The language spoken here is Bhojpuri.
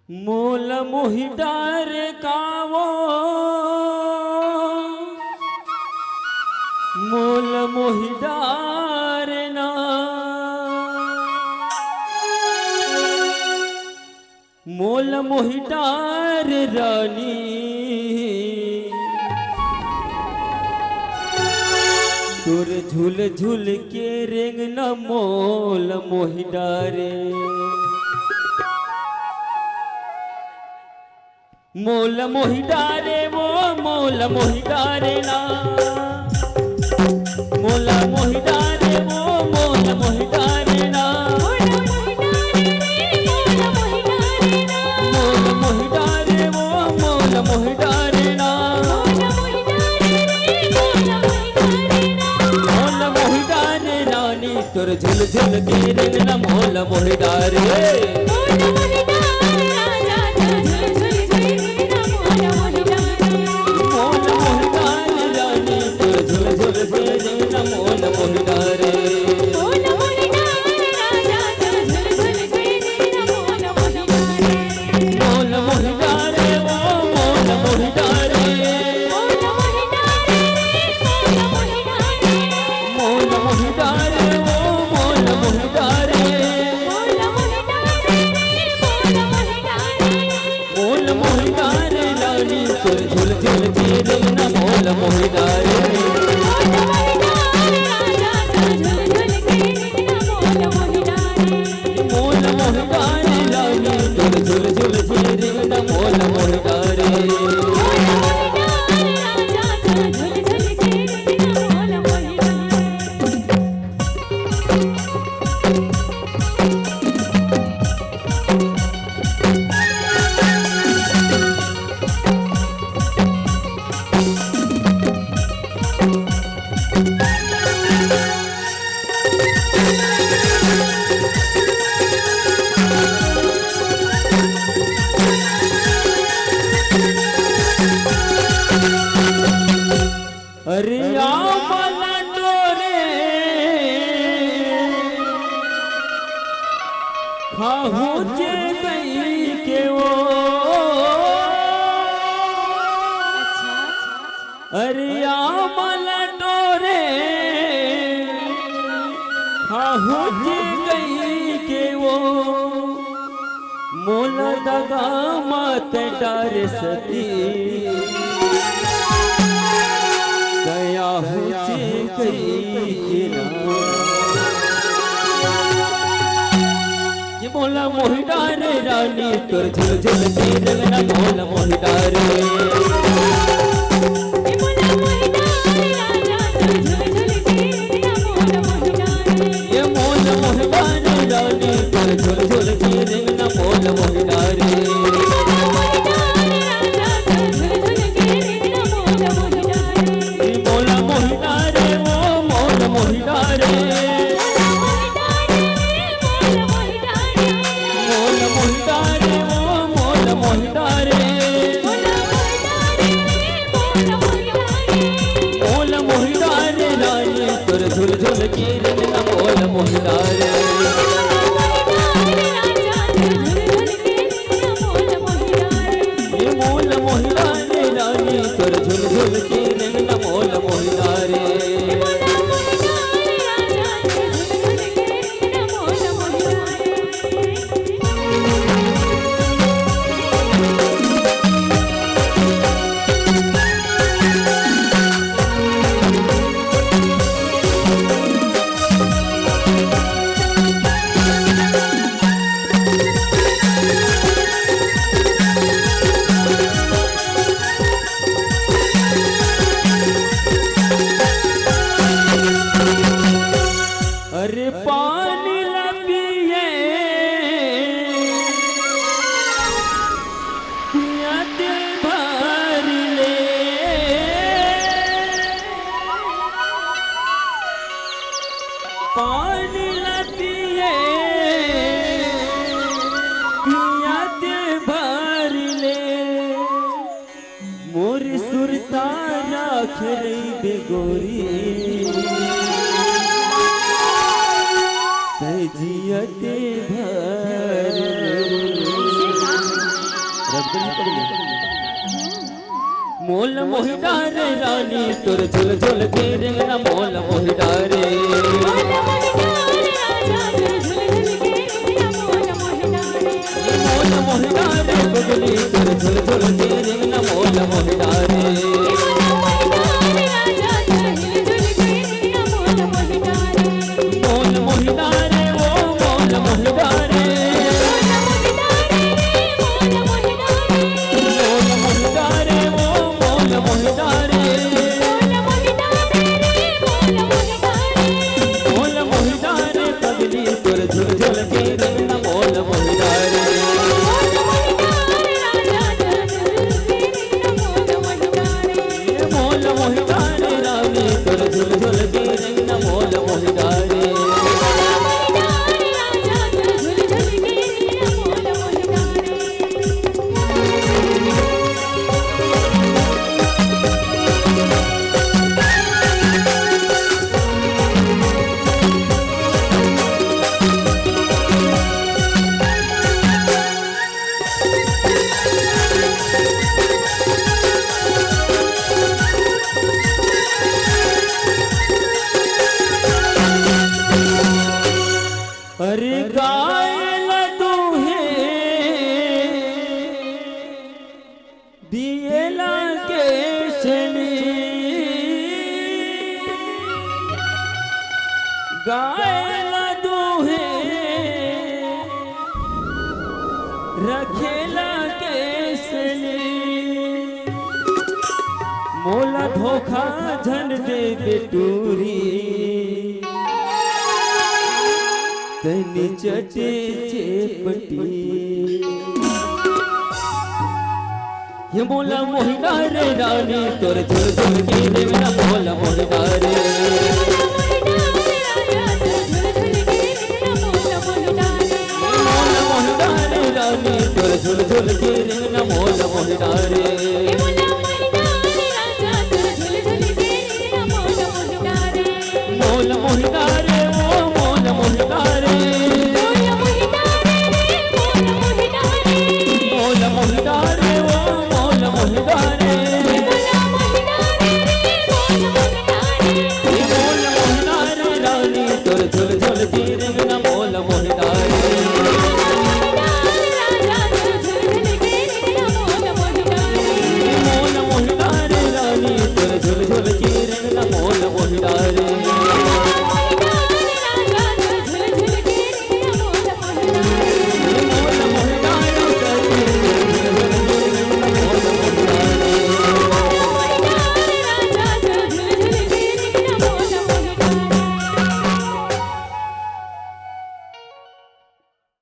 मोल मोहि डार कावो मोल मोहि डार ना मोल मोहि डार रानी तुर झूल झूल के रेंग न मोल मोहि डारे मोल मोहि डारे वो मोल मोहि डारे ना मोल मोहि डारे वो मोल मोहि डारे ना मोल मोहि डारे वो मोल मोहि डारे ना मोल मोहि डारे रानी तुर झुल झुल के रेंग न मोल मोहि डारे अरे खाहू जे गई के वो अरे आमला डोरे खाहू जे गई के वो मोला दगा मत डर सती गया हूँ गई के ना मोला मोहि डारे रानी तुर झुल झुल के रंगना मोला मोहि डारे मोला मोहि डारे राजा तुर झुल झुल के रंगना मोला मोहि डारे ये मोला मोहि डारे रानी तुर झुल झुल के रंगना मोला मोहि डारे मोला मोहि डारे वो मोला मोहि डारे झुल झुल की रंगना मोल मोहि डारे खेलैबे गोरी तजियते भर मोल मोहिडारे रानी तोर झुल झुल के रेंगना मोल मोहिडारे मोल मोहिडारे बगली तोर झुल झुल के रेंगना मोल मोहिडारे मोल मोहिडारे ओ मोल मोहिडारे अरे गायल दूहे दिएला केशनी गायल दूहे रखेला केशनी मोला धोखा झन दे बेटूरी तनी चटे चेपटी ये मोला मोहिडारे रानी तोर झुल झुल के रेंगना मोला मोहिडारे मोला मोहिडारे रानी तोर झुल झुल के रेंगना मोला मोहिडारे